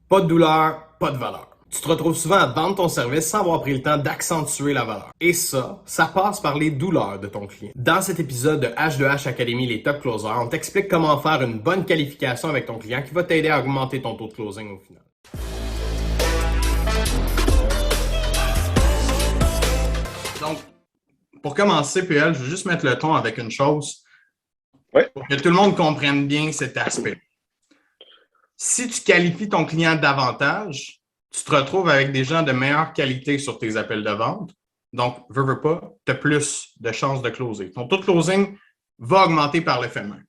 Pas de douleur, pas de valeur. Tu te retrouves souvent à vendre ton service sans avoir pris le temps d'accentuer la valeur. Et ça passe par les douleurs de ton client. Dans cet épisode de H2H Academy, les top closers, on t'explique comment faire une bonne qualification avec ton client qui va t'aider à augmenter ton taux de closing au final. Donc, pour commencer, PL, je veux juste mettre le ton avec une chose pour que tout le monde comprenne bien cet aspect. Si tu qualifies ton client davantage, tu te retrouves avec des gens de meilleure qualité sur tes appels de vente. Donc, veux pas, tu as plus de chances de closer. Ton taux de closing va augmenter par l'effet même.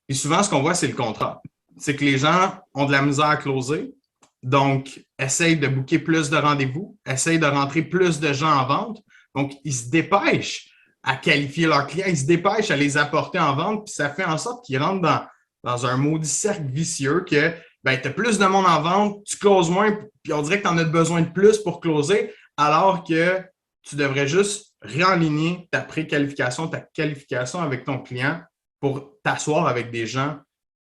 Et souvent, ce qu'on voit, c'est le contraire. C'est que les gens ont de la misère à closer, donc essayent de booker plus de rendez-vous, essayent de rentrer plus de gens en vente. Donc, ils se dépêchent à qualifier leurs clients, ils se dépêchent à les apporter en vente, puis ça fait en sorte qu'ils rentrent dans un maudit cercle vicieux que ben, tu as plus de monde en vente, tu closes moins, puis on dirait que tu en as besoin de plus pour closer, alors que tu devrais juste réaligner ta préqualification, ta qualification avec ton client pour t'asseoir avec des gens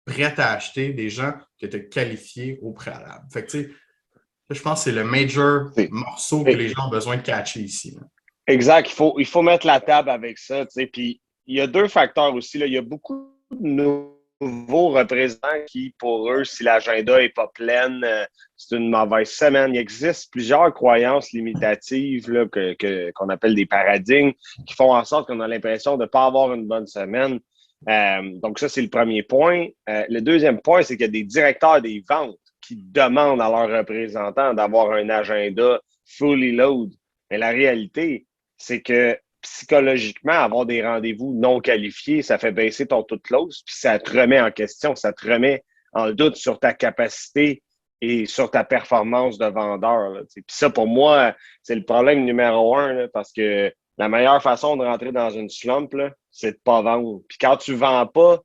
prêts à acheter, des gens que tu as qualifiés au préalable. Fait que, tu sais, je pense que c'est le major morceau que les gens ont besoin de catcher ici. Là. Exact. Il faut mettre la table avec ça. Puis il y a deux facteurs aussi. Là. Il y a beaucoup de nouveaux représentants qui, pour eux, si l'agenda n'est pas plein, c'est une mauvaise semaine. Il existe plusieurs croyances limitatives là, qu'on appelle des paradigmes qui font en sorte qu'on a l'impression de ne pas avoir une bonne semaine. Donc, ça, c'est le premier point. Le deuxième point, c'est qu'il y a des directeurs des ventes qui demandent à leurs représentants d'avoir un agenda fully load. Mais la réalité, c'est que psychologiquement, avoir des rendez-vous non qualifiés, ça fait baisser ton taux de close, puis ça te remet en question, ça te remet en doute sur ta capacité et sur ta performance de vendeur. Là, puis ça, pour moi, c'est le problème numéro un, là, parce que la meilleure façon de rentrer dans une slump, là, c'est de ne pas vendre. Puis quand tu ne vends pas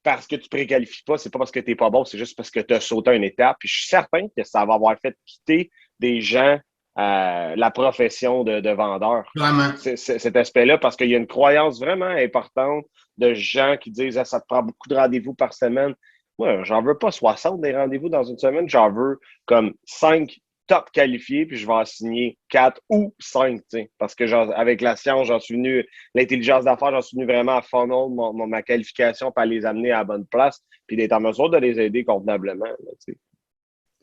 parce que tu ne préqualifies pas, c'est pas parce que tu n'es pas bon, c'est juste parce que tu as sauté une étape. Puis je suis certain que ça va avoir fait quitter des gens la profession de vendeur. Vraiment. Cet aspect-là, parce qu'il y a une croyance vraiment importante de gens qui disent ah, ça te prend beaucoup de rendez-vous par semaine. Moi, j'en veux pas 60 des rendez-vous dans une semaine, j'en veux comme 5 top qualifiés, puis je vais en signer 4 ou 5, parce que avec la science, j'en suis venu, l'intelligence d'affaires, j'en suis venu vraiment à funnel ma qualification pour les amener à la bonne place, puis d'être en mesure de les aider convenablement. Là,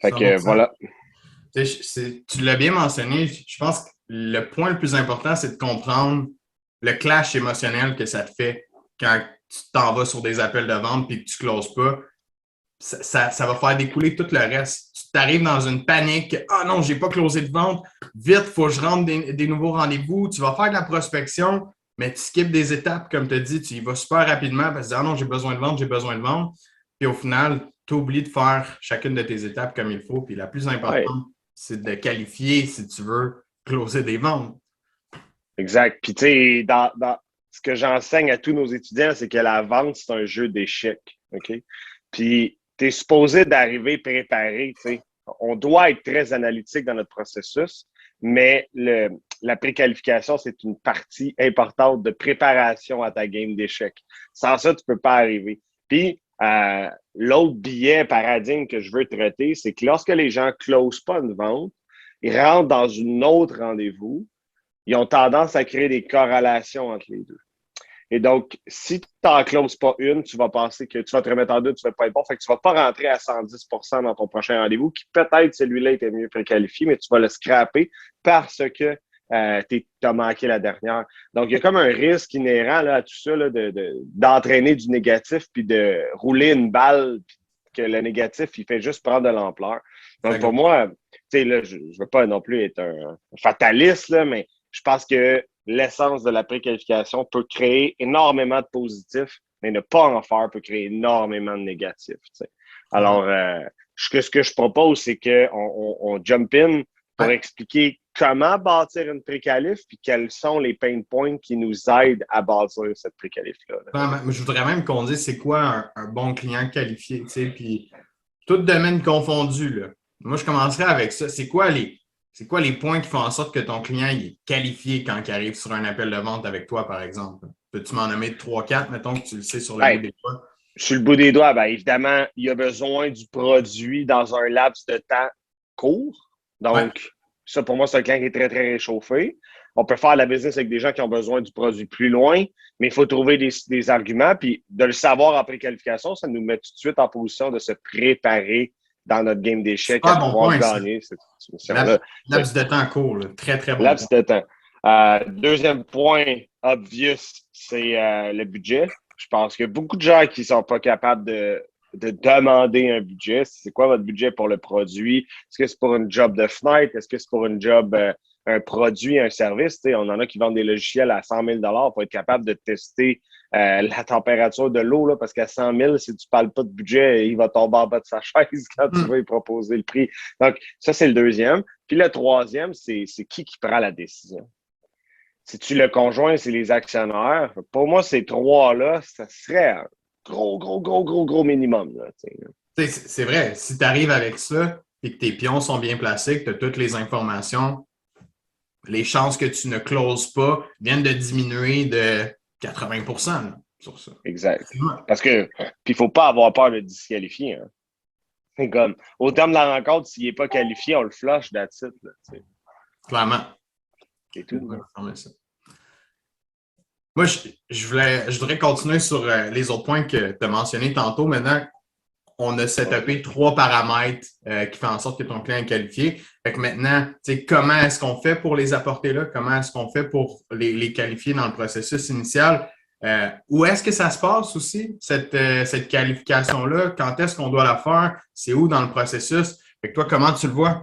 fait que voilà. Tu l'as bien mentionné, je pense que le point le plus important, c'est de comprendre le clash émotionnel que ça te fait quand tu t'en vas sur des appels de vente et que tu ne closes pas. Ça va faire découler tout le reste. Tu t'arrives dans une panique. « Ah non, je n'ai pas closé de vente. Vite, il faut que je rentre des nouveaux rendez-vous. » Tu vas faire de la prospection, mais tu skippes des étapes, comme tu as dit. Tu y vas super rapidement parce que « Ah non, j'ai besoin de vendre, j'ai besoin de vendre. » Puis au final, tu oublies de faire chacune de tes étapes comme il faut. Puis la plus importante, c'est de qualifier si tu veux closer des ventes. Exact. Puis tu sais, dans ce que j'enseigne à tous nos étudiants, c'est que la vente, c'est un jeu d'échecs. OK? Puis tu es supposé d'arriver préparé. T'sais. On doit être très analytique dans notre processus, mais la préqualification, c'est une partie importante de préparation à ta game d'échecs. Sans ça, tu ne peux pas arriver. Puis, l'autre biais paradigme que je veux traiter, c'est que lorsque les gens ne closent pas une vente, ils rentrent dans une autre rendez-vous, ils ont tendance à créer des corrélations entre les deux. Et donc, si tu n'en closes pas une, tu vas penser que tu vas te remettre en doute, tu ne vas pas être bon. Fait que tu ne vas pas rentrer à 110% dans ton prochain rendez-vous, qui peut-être celui-là était mieux préqualifié, mais tu vas le scraper parce que tu as manqué la dernière. Donc, il y a comme un risque inhérent là, à tout ça, là, d'entraîner du négatif puis de rouler une balle, puis que le négatif, il fait juste prendre de l'ampleur. Donc, pour moi, tu sais, là, je ne veux pas non plus être un fataliste, là, mais je pense que l'essence de la préqualification peut créer énormément de positifs, mais ne pas en faire peut créer énormément de négatifs. T'sais. Alors, ce que je propose, c'est qu'on jump in pour expliquer comment bâtir une préqualif puis quels sont les pain points qui nous aident à bâtir cette préqualif-là. Je voudrais même qu'on dise c'est quoi un bon client qualifié, tu sais, puis tout domaine confondu, là. Moi, je commencerai avec ça. C'est quoi les points qui font en sorte que ton client il est qualifié quand il arrive sur un appel de vente avec toi, par exemple? Peux-tu m'en nommer 3-4, mettons, que tu le sais sur le bout des doigts? sur le bout des doigts, bien évidemment, il a besoin du produit dans un laps de temps court. Donc, ça, pour moi, c'est un client qui est très, très réchauffé. On peut faire la business avec des gens qui ont besoin du produit plus loin, mais il faut trouver des arguments. Puis de le savoir en préqualification, ça nous met tout de suite en position de se préparer dans notre game d'échecs à pouvoir gagner cette mission-là. Laps de temps court, là. Très, très bon. Laps de temps. Deuxième point obvious, c'est le budget. Je pense qu'il y a beaucoup de gens qui ne sont pas capables de demander un budget. C'est quoi votre budget pour le produit? Est-ce que c'est pour une job de fenêtre? Est-ce que c'est pour une job, un produit, un service? T'sais, on en a qui vendent des logiciels à 100 000 pour être capable de tester la température de l'eau, là, parce qu'à 100 000, si tu ne parles pas de budget, il va tomber en bas de sa chaise quand tu vas lui proposer le prix. Donc, ça, c'est le deuxième. Puis le troisième, c'est qui prend la décision? Si-tu le conjoint, c'est les actionnaire. Pour moi, ces trois-là, ça serait un gros minimum. C'est vrai, si tu arrives avec ça et que tes pions sont bien placés, que tu as toutes les informations, les chances que tu ne closes pas viennent de diminuer de 80 là, sur ça. Exact. Parce que, puis il ne faut pas avoir peur de disqualifier. Hein. C'est comme, au terme de la rencontre, s'il n'est pas qualifié, on le flush that's it. Là, clairement. C'est tout. Moi, je voudrais continuer sur les autres points que tu as mentionnés tantôt. Maintenant, on a setupé 3 paramètres qui font en sorte que ton client est qualifié. Fait que maintenant, comment est-ce qu'on fait pour les apporter là? Comment est-ce qu'on fait pour les qualifier dans le processus initial? Où est-ce que ça se passe aussi, cette qualification-là? Quand est-ce qu'on doit la faire? C'est où dans le processus? Fait que toi, comment tu le vois?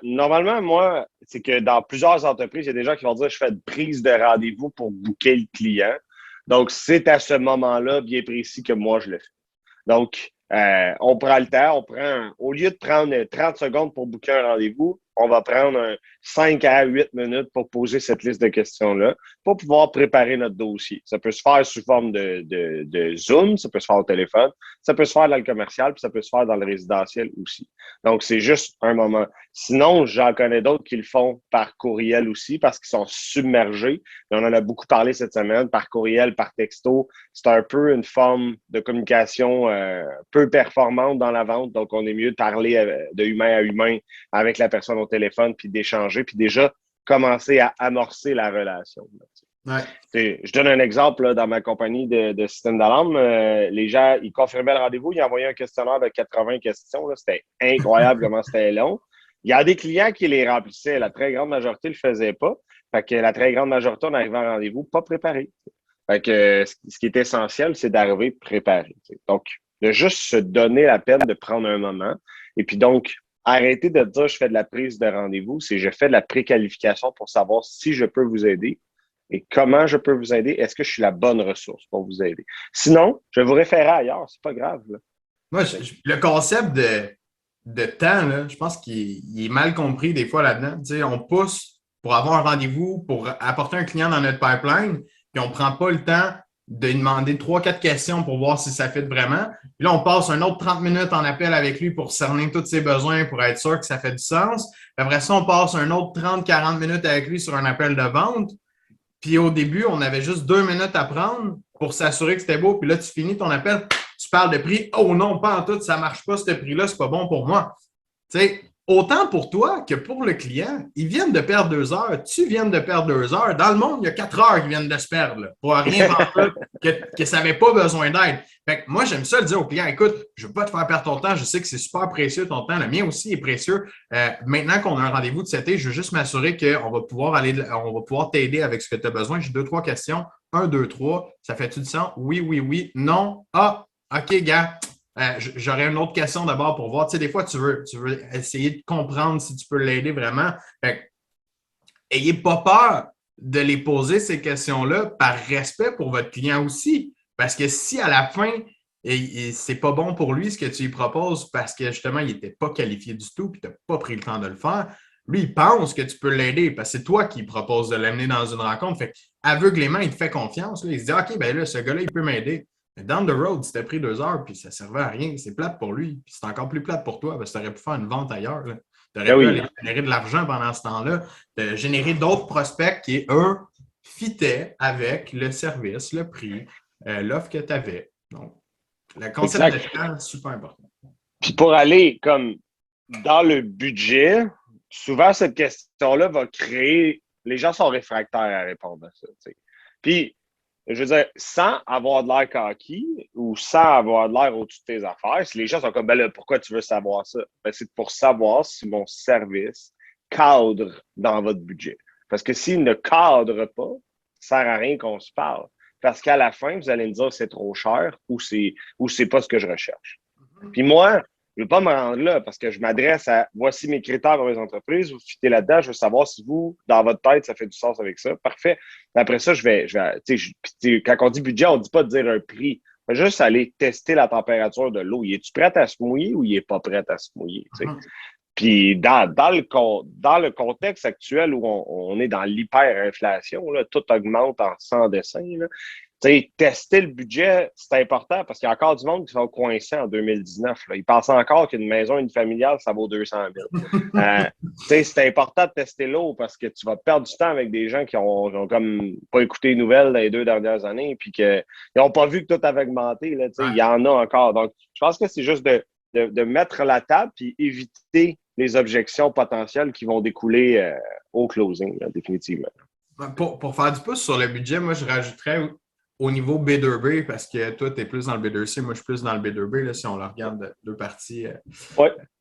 Normalement, moi, c'est que dans plusieurs entreprises, il y a des gens qui vont dire je fais une prise de rendez-vous pour booker le client. Donc, c'est à ce moment-là bien précis que moi, je le fais. Donc, on prend le temps, au lieu de prendre 30 secondes pour booker un rendez-vous, on va prendre 5 à 8 minutes pour poser cette liste de questions-là pour pouvoir préparer notre dossier. Ça peut se faire sous forme de Zoom, ça peut se faire au téléphone, ça peut se faire dans le commercial, puis ça peut se faire dans le résidentiel aussi. Donc, c'est juste un moment. Sinon, j'en connais d'autres qui le font par courriel aussi parce qu'ils sont submergés. Et on en a beaucoup parlé cette semaine, par courriel, par texto. C'est un peu une forme de communication peu performante dans la vente. Donc, on est mieux de parler de humain à humain avec la personne au téléphone, puis d'échanger, puis déjà commencer à amorcer la relation. Ouais. Je donne un exemple là, dans ma compagnie de système d'alarme. Les gens, ils confirmaient le rendez-vous, ils envoyaient un questionnaire de 80 questions. C'était incroyable comment c'était long. Il y a des clients qui les remplissaient. La très grande majorité ne le faisaient pas. Fait que la très grande majorité, on arrivait en rendez-vous pas préparé. Fait que ce qui est essentiel, c'est d'arriver préparé. Donc, de juste se donner la peine de prendre un moment. Et puis donc, arrêtez de dire je fais de la prise de rendez-vous, c'est je fais de la préqualification pour savoir si je peux vous aider et comment je peux vous aider. Est-ce que je suis la bonne ressource pour vous aider? Sinon, je vais vous référer ailleurs, c'est pas grave. Là. Moi, le concept de temps, là, je pense qu'il est mal compris des fois là-dedans. Tu sais, on pousse pour avoir un rendez-vous, pour apporter un client dans notre pipeline, puis on ne prend pas le temps de lui demander 3-4 questions pour voir si ça fit vraiment. Puis là, on passe un autre 30 minutes en appel avec lui pour cerner tous ses besoins, pour être sûr que ça fait du sens. Puis après ça, on passe un autre 30-40 minutes avec lui sur un appel de vente. Puis au début, on avait juste 2 minutes à prendre pour s'assurer que c'était beau. Puis là, tu finis ton appel, tu parles de prix. Oh non, pas en tout, ça ne marche pas, ce prix-là, c'est pas bon pour moi. Tu sais, autant pour toi que pour le client, ils viennent de perdre 2 heures, tu viens de perdre 2 heures. Dans le monde, il y a 4 heures qui viennent de se perdre là, pour rien vendre que ça n'avait pas besoin d'aide. Fait que moi, j'aime ça le dire au client, écoute, je ne veux pas te faire perdre ton temps, je sais que c'est super précieux ton temps, le mien aussi est précieux. Maintenant qu'on a un rendez-vous de 7 je veux juste m'assurer qu'on va pouvoir t'aider avec ce que tu as besoin. J'ai 2-3 questions. 1, 2, 3, ça fait-tu du sens? Oui. Non. Ah, OK, gars. J'aurais une autre question d'abord pour voir. Tu sais, des fois, tu veux essayer de comprendre si tu peux l'aider vraiment. Fait que, ayez pas peur de les poser, ces questions-là, par respect pour votre client aussi. Parce que si à la fin, c'est pas bon pour lui ce que tu lui proposes parce que justement, il n'était pas qualifié du tout et tu n'as pas pris le temps de le faire, lui, il pense que tu peux l'aider parce que c'est toi qui proposes de l'amener dans une rencontre. Fait aveuglément, il te fait confiance. Là. Il se dit OK, ben là, ce gars-là, il peut m'aider. Mais down the road, si tu as pris 2 heures puis ça ne servait à rien, c'est plate pour lui. Puis c'est encore plus plate pour toi parce que tu aurais pu faire une vente ailleurs. Tu aurais pu aller générer de l'argent pendant ce temps-là, de générer d'autres prospects qui, eux, fitaient avec le service, le prix, l'offre que tu avais. Donc, le concept de temps, c'est super important. Puis pour aller comme dans le budget, souvent cette question-là va créer. Les gens sont réfractaires à répondre à ça. T'sais. Puis, je veux dire, sans avoir de l'air coquille ou sans avoir de l'air au-dessus de tes affaires, si les gens sont comme, ben là, pourquoi tu veux savoir ça? Ben, c'est pour savoir si mon service cadre dans votre budget. Parce que s'il ne cadre pas, ça ne sert à rien qu'on se parle. Parce qu'à la fin, vous allez me dire c'est trop cher ou c'est pas ce que je recherche. Puis moi, je ne veux pas me rendre là parce que je m'adresse à voici mes critères pour les entreprises, vous fitez là-dedans, je veux savoir si vous, dans votre tête, ça fait du sens avec ça. Parfait. Après ça, quand on dit budget, on ne dit pas de dire un prix. On va juste aller tester la température de l'eau. Es-tu prêt à se mouiller ou il n'est pas prêt à se mouiller? Puis dans le contexte actuel où on est dans l'hyperinflation, là, tout augmente en sans dessin. Là, tester le budget, c'est important parce qu'il y a encore du monde qui sont coincés en 2019. Là. Ils pensent encore qu'une maison unifamiliale, ça vaut 200 000. C'est important de tester l'eau parce que tu vas perdre du temps avec des gens qui ont comme pas écouté les nouvelles dans les 2 dernières années et qu'ils n'ont pas vu que tout avait augmenté. Là, il y en a encore. Donc, je pense que c'est juste de mettre la table et éviter les objections potentielles qui vont découler au closing, là, définitivement. Pour faire du pouce sur le budget, moi, je rajouterais au niveau B2B, parce que toi, tu es plus dans le B2C, moi, je suis plus dans le B2B, là, si on le regarde de deux parties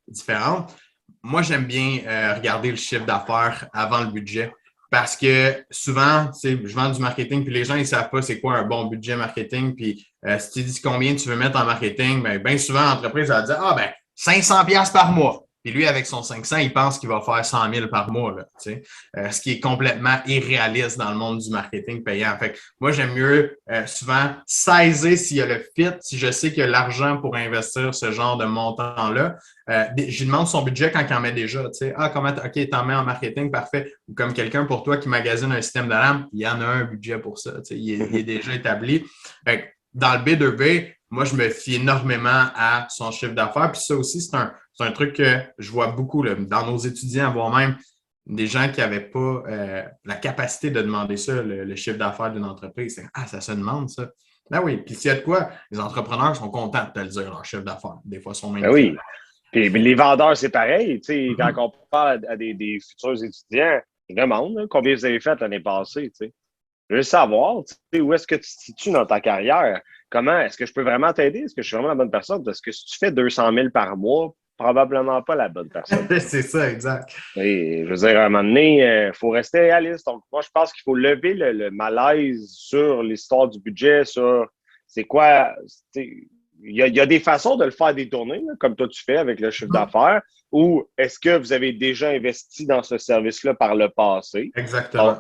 différentes. Moi, j'aime bien regarder le chiffre d'affaires avant le budget. Parce que souvent, je vends du marketing, puis les gens, ils ne savent pas c'est quoi un bon budget marketing. Puis si tu dis combien tu veux mettre en marketing, bien souvent, l'entreprise va dire 500$ par mois. Puis lui, avec son 500, il pense qu'il va faire 100 000 par mois, là, ce qui est complètement irréaliste dans le monde du marketing payant. Fait que moi, j'aime mieux souvent saisir s'il y a le fit, si je sais qu'il y a l'argent pour investir ce genre de montant-là. Je lui demande son budget quand il en met déjà. Comment OK, t'en mets en marketing, parfait. Ou comme quelqu'un pour toi qui magasine un système d'alarme, il y en a un budget pour ça. Il est déjà établi. Fait, dans le B2B, moi, je me fie énormément à son chiffre d'affaires. Puis ça aussi, c'est un truc que je vois beaucoup là, dans nos étudiants, voire même des gens qui n'avaient pas la capacité de demander ça, le chiffre d'affaires d'une entreprise. Ça se demande, ça. Ben oui, puis s'il y a de quoi, les entrepreneurs sont contents de te le dire, leur chiffre d'affaires. Des fois, ils sont même oui. Puis les vendeurs, c'est pareil. Quand on parle à des futurs étudiants, je demande combien vous avez fait l'année passée. T'sais. Je veux savoir où est-ce que tu te situes dans ta carrière. Comment est-ce que je peux vraiment t'aider? Est-ce que je suis vraiment la bonne personne? Parce que si tu fais 200 000 par mois, probablement pas la bonne personne. C'est ça, exact. Et, je veux dire, à un moment donné, il faut rester réaliste. Donc, moi, je pense qu'il faut lever le malaise sur l'histoire du budget, sur c'est quoi. Il y a des façons de le faire détourner, là, comme toi tu fais avec le chiffre d'affaires, ou est-ce que vous avez déjà investi dans ce service-là par le passé? Exactement. Donc,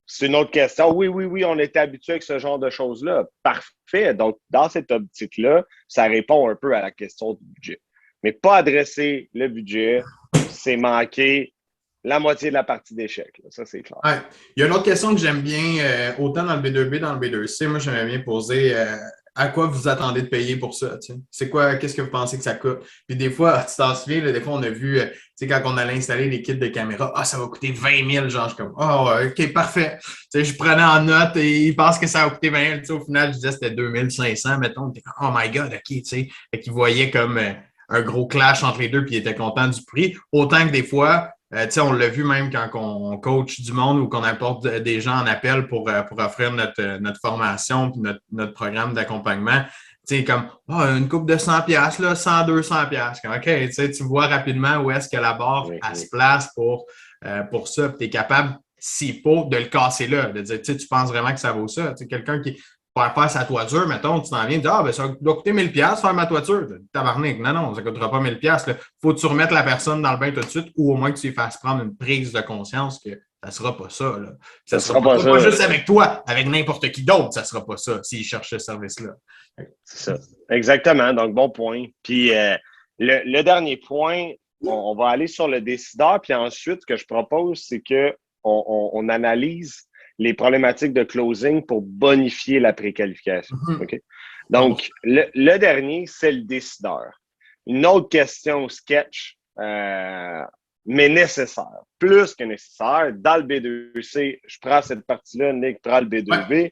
c'est une autre question. Oui, on était habitué avec ce genre de choses-là. Parfait. Donc, dans cette optique-là, ça répond un peu à la question du budget. Mais pas adresser le budget, c'est manquer la moitié de la partie d'échec. Ça, c'est clair. Ouais. Il y a une autre question que j'aime bien, autant dans le B2B, dans le B2C. Moi, j'aimerais bien poser à quoi vous attendez de payer pour ça? C'est quoi, qu'est-ce que vous pensez que ça coûte? Puis des fois, tu t'en souviens, des fois, on a vu, quand on allait installer les kits de caméra, ça va coûter 20 000, genre, je suis comme, OK, parfait. Je prenais en note et ils pensent que ça va coûter 20 000. Au final, je disais que c'était 2500, mettons. Oh my God, OK, tu sais. Fait qu'ils voyaient comme un gros clash entre les deux, puis ils étaient contents du prix. Autant que des fois, on l'a vu même quand on coach du monde ou qu'on apporte des gens en appel pour offrir notre formation et notre programme d'accompagnement. Comme une coupe de 100$, là, 100, 200$. OK, tu vois rapidement où est-ce que la barre elle se place pour ça. Tu es capable, s'il faut, de le casser là, de dire, tu penses vraiment que ça vaut ça. Quelqu'un qui faire sa toiture, mettons, tu t'en viens de dire, ça doit coûter 1000$ faire ma toiture. Tabarnak. Non, ça ne coûtera pas 1000$. Il faut que tu remettes la personne dans le bain tout de suite ou au moins que tu lui fasses prendre une prise de conscience que ça ne sera pas ça. Là. Ça ne sera pas juste avec toi, avec n'importe qui d'autre, ça ne sera pas ça s'il cherche ce service-là. C'est ça. Exactement. Donc, bon point. Puis, le dernier point, on va aller sur le décideur. Puis ensuite, ce que je propose, c'est qu'on analyse les problématiques de closing pour bonifier la préqualification. Okay? Donc, le dernier, c'est le décideur. Une autre question sketch, mais nécessaire, plus que nécessaire. Dans le B2C, je prends cette partie-là, Nick prend le B2B.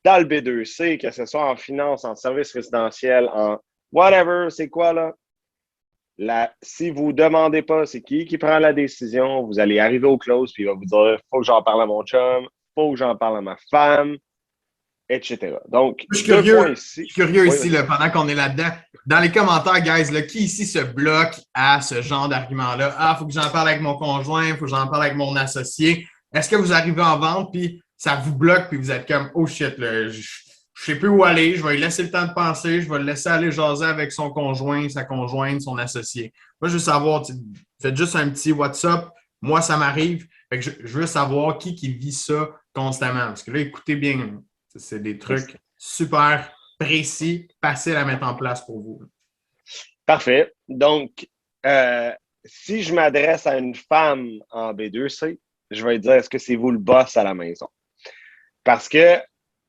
dans le B2C, que ce soit en finance, en service résidentiel, en whatever, c'est quoi là? Si vous ne demandez pas c'est qui prend la décision, vous allez arriver au close, puis il va vous dire faut que j'en parle à mon chum, faut que j'en parle à ma femme, etc. Donc, Je suis deux curieux, points ici. je suis curieux Oui, ici, là, pendant qu'on est là-dedans. Dans les commentaires, guys, là, qui ici se bloque à ce genre d'argument-là? Ah, il faut que j'en parle avec mon conjoint, il faut que j'en parle avec mon associé. Est-ce que vous arrivez en vente, puis ça vous bloque, puis vous êtes comme, oh shit, là, je ne sais plus où aller, je vais lui laisser le temps de penser, je vais le laisser aller jaser avec son conjoint, sa conjointe, son associé. Moi, je veux savoir, faites juste un petit WhatsApp. Moi, ça m'arrive. Fait que je veux savoir qui vit ça constamment. Parce que là, écoutez bien, c'est des trucs super précis, faciles à mettre en place pour vous. Parfait. Donc, si je m'adresse à une femme en B2C, je vais dire, est-ce que c'est vous le boss à la maison? Parce que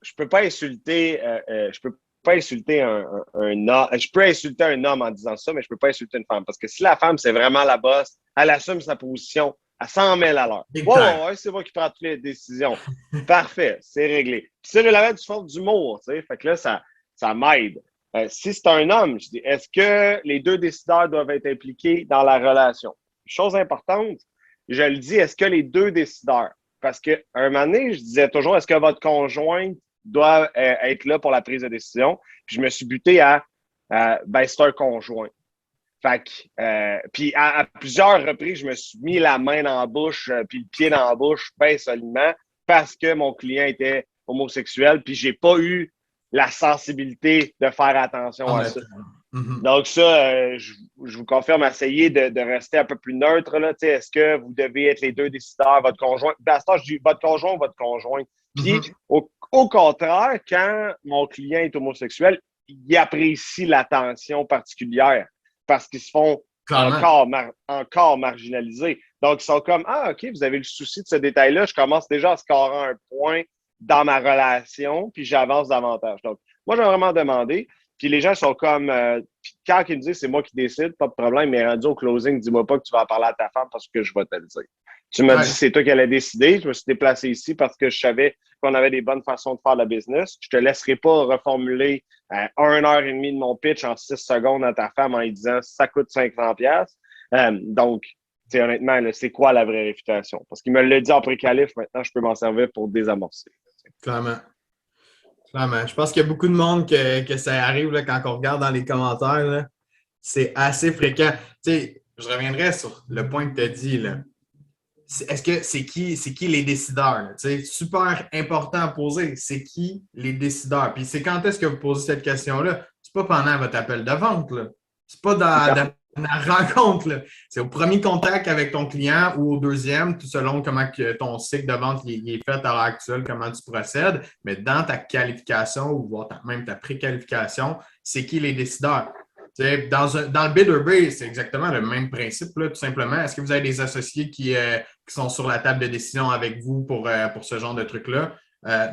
je peux pas insulter, je peux pas insulter un homme. Je peux insulter un homme en disant ça, mais je peux pas insulter une femme. Parce que si la femme, c'est vraiment la boss, elle assume sa position à 100 000 à l'heure. Ouais, c'est moi qui prends toutes les décisions. Parfait, c'est réglé. Puis c'est relevant du fond d'humour, tu sais. Fait que là, ça m'aide. Si c'est un homme, je dis, est-ce que les deux décideurs doivent être impliqués dans la relation? Chose importante, je le dis, est-ce que les deux décideurs? Parce qu'à un moment donné, je disais toujours, est-ce que votre conjoint doit être là pour la prise de décision? Puis je me suis buté à, ben, c'est un conjoint. Fait que, puis à plusieurs reprises, je me suis mis la main dans la bouche, puis le pied dans la bouche, bien solidement, parce que mon client était homosexuel, puis j'ai pas eu la sensibilité de faire attention à ça. Donc ça, je vous confirme, essayez de rester un peu plus neutre. Là. Est-ce que vous devez être les deux décideurs, votre conjoint? À ce temps, je dis votre conjoint ou votre conjoint. Puis, au contraire, quand mon client est homosexuel, il apprécie l'attention particulière parce qu'ils se font encore marginalisés. Donc, ils sont comme, ah, OK, vous avez le souci de ce détail-là, je commence déjà à scorer un point dans ma relation, puis j'avance davantage. Donc, moi, j'ai vraiment demandé. Puis les gens sont comme, quand ils me disent c'est moi qui décide, pas de problème, mais rendu au closing, dis-moi pas que tu vas en parler à ta femme parce que je vais te le dire. Tu m'as dit c'est toi qui allais décider. Je me suis déplacé ici parce que je savais qu'on avait des bonnes façons de faire le business. Je te laisserai pas reformuler 1 heure et demie de mon pitch en 6 secondes à ta femme en lui disant ça coûte 500$. Donc, honnêtement, là, c'est quoi la vraie réputation? Parce qu'il me l'a dit en pré-qualif, maintenant je peux m'en servir pour désamorcer. Clairement. Clairement. Je pense qu'il y a beaucoup de monde que ça arrive là, quand on regarde dans les commentaires. Là, c'est assez fréquent. Tu sais, je reviendrai sur le point que tu as dit. Là. Est-ce que c'est qui les décideurs? Tu sais, super important à poser. C'est qui les décideurs? Puis c'est quand est-ce que vous posez cette question-là? C'est pas pendant votre appel de vente. Là. C'est pas dans la rencontre. Là. C'est au premier contact avec ton client ou au deuxième, tout selon comment que ton cycle de vente il est fait à l'heure actuelle, comment tu procèdes. Mais dans ta qualification ou voire même ta préqualification, c'est qui les décideurs? Dans le B2B, c'est exactement le même principe, là, tout simplement. Est-ce que vous avez des associés qui sont sur la table de décision avec vous pour ce genre de truc-là?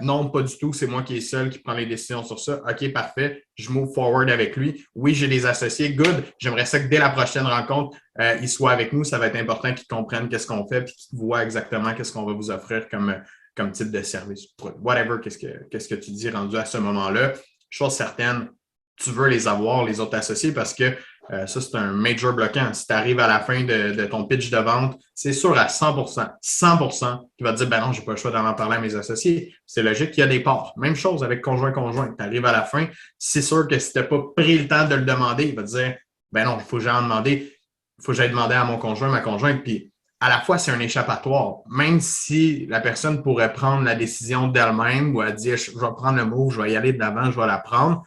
Non, pas du tout. C'est moi qui est seul qui prend les décisions sur ça. OK, parfait. Je move forward avec lui. Oui, j'ai des associés. Good. J'aimerais ça que dès la prochaine rencontre, ils soient avec nous. Ça va être important qu'ils comprennent qu'est-ce qu'on fait et qu'ils voient exactement qu'est-ce qu'on va vous offrir comme type de service. Whatever, qu'est-ce que tu dis rendu à ce moment-là. Chose certaine, tu veux les avoir, les autres associés, parce que ça, c'est un major bloquant. Si tu arrives à la fin de ton pitch de vente, c'est sûr à 100% qui va te dire, ben non, j'ai pas le choix d'en parler à mes associés. C'est logique qu'il y a des parts. Même chose avec conjoint-conjoint. Tu arrives à la fin, c'est sûr que si tu n'as pas pris le temps de le demander, il va te dire, ben non, il faut que j'aille en demander. Il faut que j'aille demander à mon conjoint, ma conjointe. Puis à la fois, c'est un échappatoire. Même si la personne pourrait prendre la décision d'elle-même ou elle dit, je vais prendre le mot, je vais y aller de l'avant, je vais la prendre.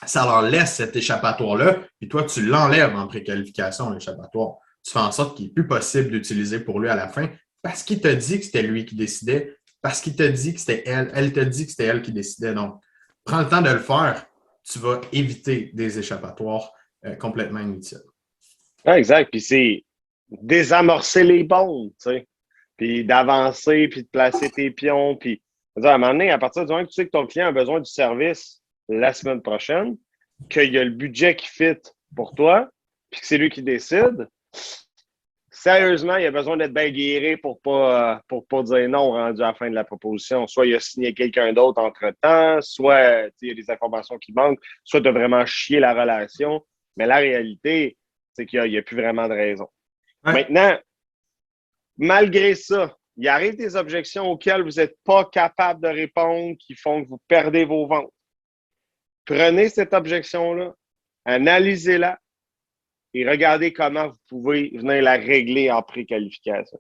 Ça leur laisse cet échappatoire-là, puis toi, tu l'enlèves en préqualification, l'échappatoire. Tu fais en sorte qu'il n'est plus possible d'utiliser pour lui à la fin parce qu'il t'a dit que c'était lui qui décidait, parce qu'il t'a dit que c'était elle t'a dit que c'était elle qui décidait. Donc, prends le temps de le faire, tu vas éviter des échappatoires complètement inutiles. Ah, exact. Puis c'est désamorcer les bombes, tu sais. Puis d'avancer, puis de placer tes pions. Puis, à un moment donné, à partir du moment que tu sais que ton client a besoin du service la semaine prochaine, qu'il y a le budget qui fit pour toi, puis que c'est lui qui décide, sérieusement, il a besoin d'être bien guéri pour pas dire non rendu à la fin de la proposition. Soit il a signé quelqu'un d'autre entre-temps, soit il y a des informations qui manquent, soit de vraiment chier la relation. Mais la réalité, c'est qu'il n'y a plus vraiment de raison. Ouais. Maintenant, malgré ça, il arrive des objections auxquelles vous n'êtes pas capable de répondre qui font que vous perdez vos ventes. Prenez cette objection-là, analysez-la et regardez comment vous pouvez venir la régler en préqualification.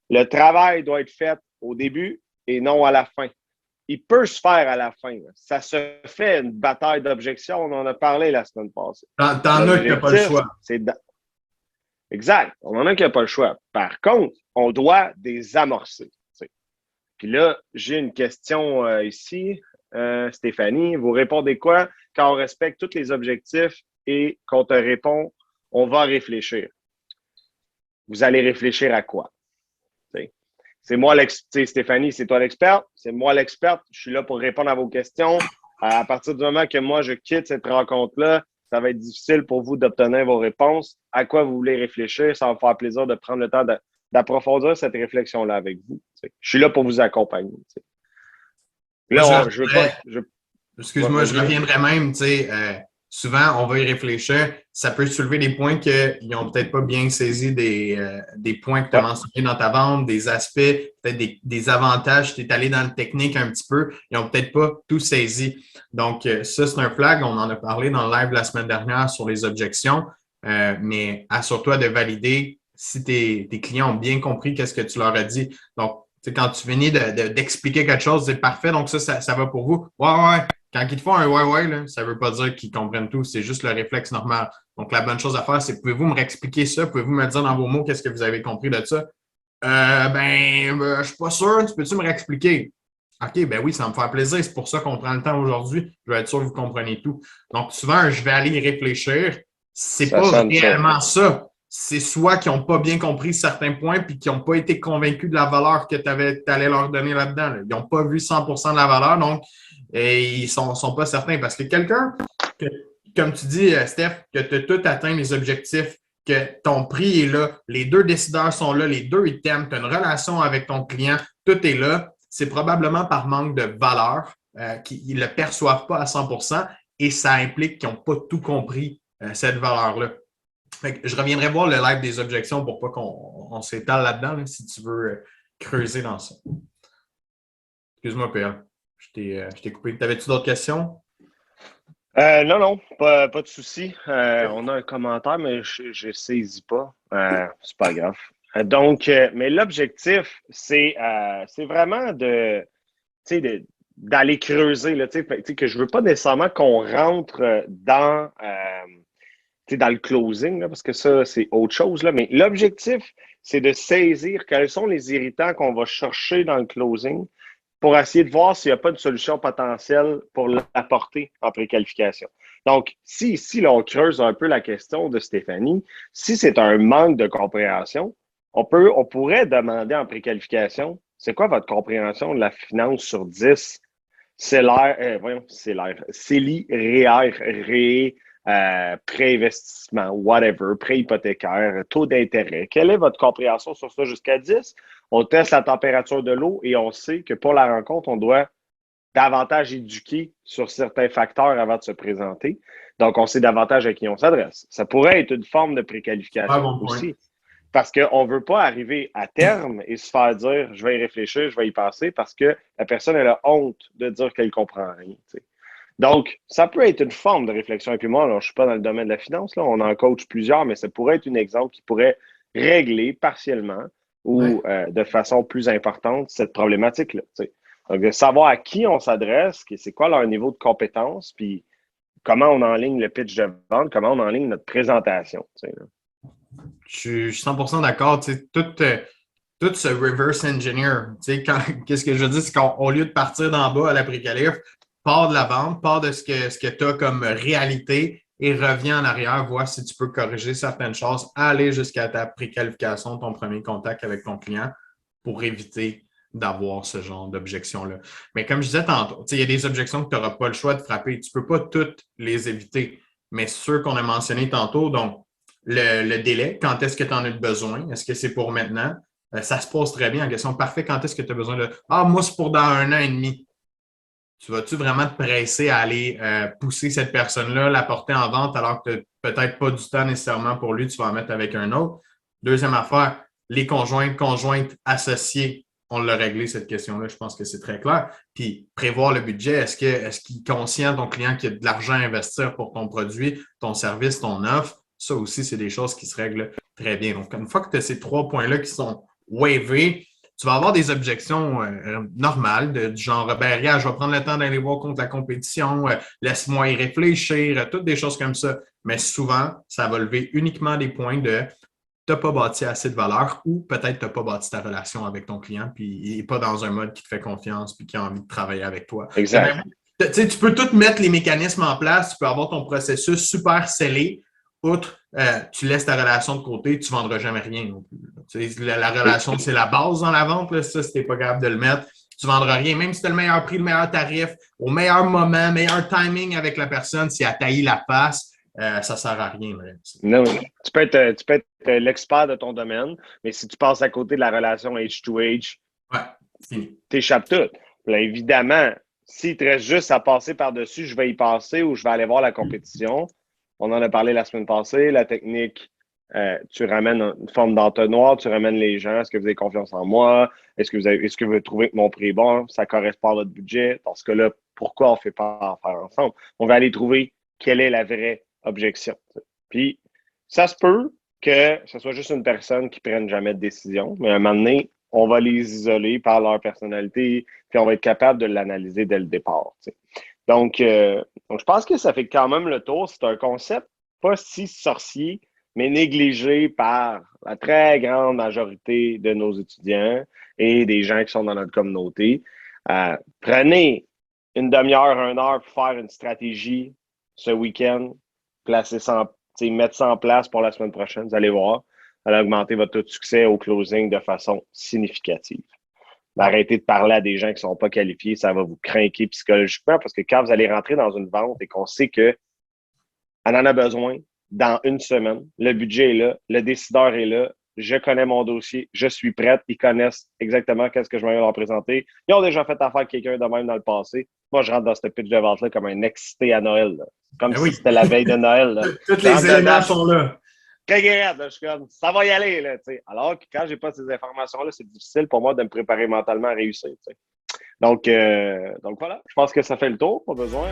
Le travail doit être fait au début et non à la fin. Il peut se faire à la fin. Ça se fait une bataille d'objections. On en a parlé la semaine passée. T'en as qui n'ont pas le choix. Exact. On en a qui n'ont pas le choix. Par contre, on doit désamorcer. Puis là, j'ai une question ici. Stéphanie, vous répondez quoi quand on respecte tous les objectifs et qu'on te répond, on va réfléchir? Vous allez réfléchir à quoi? C'est moi Stéphanie, c'est toi l'experte. C'est moi l'experte. Je suis là pour répondre à vos questions. À partir du moment que moi, je quitte cette rencontre-là, ça va être difficile pour vous d'obtenir vos réponses. À quoi vous voulez réfléchir? Ça va me faire plaisir de prendre le temps d'approfondir cette réflexion-là avec vous. Je suis là pour vous accompagner. Là, je veux pas. Excuse-moi, je reviendrai même, souvent, on va y réfléchir. Ça peut soulever des points qu'ils n'ont peut-être pas bien saisi des points que tu as mentionnés dans ta vente, des aspects, peut-être des avantages. Tu es allé dans le technique un petit peu. Ils n'ont peut-être pas tout saisi. Donc, ça, c'est un flag. On en a parlé dans le live la semaine dernière sur les objections. Mais assure-toi de valider si tes clients ont bien compris qu'est-ce que tu leur as dit. Donc, quand tu finis d'expliquer quelque chose, c'est parfait. Donc, ça va pour vous. Ouais. Quand ils te font un ouais, là, ça ne veut pas dire qu'ils comprennent tout. C'est juste le réflexe normal. Donc, la bonne chose à faire, c'est pouvez-vous me réexpliquer ça? Pouvez-vous me dire dans vos mots qu'est-ce que vous avez compris de ça? Je ne suis pas sûr. Peux-tu me réexpliquer? OK, ben oui, ça va me faire plaisir. C'est pour ça qu'on prend le temps aujourd'hui. Je vais être sûr que vous comprenez tout. Donc, souvent, je vais aller y réfléchir. C'est pas réellement ça. C'est soit qu'ils n'ont pas bien compris certains points puis qu'ils n'ont pas été convaincus de la valeur que tu allais leur donner là-dedans. Là. Ils n'ont pas vu 100% de la valeur, donc ils ne sont pas certains. Parce que quelqu'un, comme tu dis, Steph, que tu as tout atteint les objectifs, que ton prix est là, les deux décideurs sont là, les deux ils t'aiment, tu as une relation avec ton client, tout est là, c'est probablement par manque de valeur qu'ils ne le perçoivent pas à 100% et ça implique qu'ils n'ont pas tout compris cette valeur-là. Je reviendrai voir le live des objections pour pas qu'on s'étale là-dedans, là, si tu veux creuser dans ça. Excuse-moi, PL. Je t'ai coupé. T'avais-tu d'autres questions? Non, pas de souci. On a un commentaire, mais je ne saisis pas. C'est pas grave. Donc, mais l'objectif, c'est vraiment d'aller creuser, là, que je ne veux pas nécessairement qu'on rentre dans le closing, là, parce que ça, c'est autre chose. Là, mais l'objectif, c'est de saisir quels sont les irritants qu'on va chercher dans le closing pour essayer de voir s'il n'y a pas de solution potentielle pour l'apporter en préqualification. Donc, si là, on creuse un peu la question de Stéphanie, si c'est un manque de compréhension, on pourrait demander en préqualification, c'est quoi votre compréhension de la finance sur 10? CELI, REER, pré-investissement, whatever, pré-hypothécaire, taux d'intérêt. Quelle est votre compréhension sur ça jusqu'à 10? On teste la température de l'eau et on sait que pour la rencontre, on doit davantage éduquer sur certains facteurs avant de se présenter. Donc, on sait davantage à qui on s'adresse. Ça pourrait être une forme de préqualification aussi. Parce qu'on ne veut pas arriver à terme et se faire dire « je vais y réfléchir, je vais y penser » parce que la personne elle a honte de dire qu'elle ne comprend rien. T'sais. Donc, ça peut être une forme de réflexion. Et puis moi, je ne suis pas dans le domaine de la finance, là, on en coach plusieurs, mais ça pourrait être un exemple qui pourrait régler partiellement ou de façon plus importante cette problématique-là. T'sais. Donc, de savoir à qui on s'adresse, c'est quoi leur niveau de compétence, puis comment on enligne le pitch de vente, comment on enligne notre présentation. Je suis 100% d'accord. Tout ce reverse engineer, qu'est-ce que je veux dire, c'est qu'au lieu de partir d'en bas à la préqualif, part de la vente, part de ce que tu as comme réalité et reviens en arrière, voir si tu peux corriger certaines choses, aller jusqu'à ta préqualification, ton premier contact avec ton client pour éviter d'avoir ce genre d'objection-là. Mais comme je disais tantôt, il y a des objections que tu n'auras pas le choix de frapper. Tu ne peux pas toutes les éviter, mais ceux qu'on a mentionnés tantôt, donc le délai. Quand est-ce que tu en as besoin? Est-ce que c'est pour maintenant? Ça se pose très bien en question. Parfait, quand est-ce que tu as besoin de. Ah, moi, c'est pour dans 1 an et demi. Tu vas-tu vraiment te presser à aller pousser cette personne-là, la porter en vente alors que tu n'as peut-être pas du temps nécessairement pour lui, tu vas en mettre avec un autre? Deuxième affaire, les conjointes associées, on l'a réglé cette question-là, je pense que c'est très clair. Puis prévoir le budget, est-ce qu'il est conscient, ton client, qu'il y a de l'argent à investir pour ton produit, ton service, ton offre? Ça aussi, c'est des choses qui se règlent très bien. Donc, une fois que tu as ces 3 points-là qui sont waivés, tu vas avoir des objections normales du genre, ben, regarde, je vais prendre le temps d'aller voir contre la compétition, laisse-moi y réfléchir, toutes des choses comme ça. Mais souvent, ça va lever uniquement des points de tu n'as pas bâti assez de valeur ou peut-être tu n'as pas bâti ta relation avec ton client puis il n'est pas dans un mode qui te fait confiance puis qui a envie de travailler avec toi. Exact. Tu peux tout mettre les mécanismes en place, tu peux avoir ton processus super scellé. Outre, tu laisses ta relation de côté, tu ne vendras jamais rien non plus. La relation, c'est la base dans la vente. Là, ça, si tu n'es pas capable de le mettre, tu ne vendras rien. Même si tu as le meilleur prix, le meilleur tarif, au meilleur moment, meilleur timing avec la personne, si elle taillit la face, ça ne sert à rien. Là. Non, tu peux être l'expert de ton domaine, mais si tu passes à côté de la relation H2H, tu échappes tout. Là, évidemment, s'il te reste juste à passer par-dessus, je vais y passer ou je vais aller voir la compétition. On en a parlé la semaine passée. La technique, tu ramènes une forme d'entonnoir, tu ramènes les gens. Est-ce que vous avez confiance en moi? Est-ce que vous trouvez que mon prix est bon? Ça correspond à votre budget? Dans ce cas-là, pourquoi on ne fait pas en faire ensemble? On va aller trouver quelle est la vraie objection. Puis, ça se peut que ce soit juste une personne qui ne prenne jamais de décision, mais à un moment donné, on va les isoler par leur personnalité, puis on va être capable de l'analyser dès le départ. Donc, je pense que ça fait quand même le tour. C'est un concept pas si sorcier, mais négligé par la très grande majorité de nos étudiants et des gens qui sont dans notre communauté. Prenez une demi-heure, 1 heure pour faire une stratégie ce week-end, mettre ça en place pour la semaine prochaine. Vous allez voir, ça va augmenter votre taux de succès au closing de façon significative. Arrêtez de parler à des gens qui ne sont pas qualifiés, ça va vous craquer psychologiquement parce que quand vous allez rentrer dans une vente et qu'on sait qu'on en a besoin dans une semaine, le budget est là, le décideur est là, je connais mon dossier, je suis prête, ils connaissent exactement ce que je vais leur présenter. Ils ont déjà fait affaire avec quelqu'un de même dans le passé. Moi, je rentre dans ce pitch de vente-là comme un excité à Noël. Là. Comme si c'était la veille de Noël. Là. Tous les éléments sont là. Je suis comme, ça va y aller. Là, alors que quand je n'ai pas ces informations-là, c'est difficile pour moi de me préparer mentalement à réussir. Donc voilà, je pense que ça fait le tour. Pas besoin.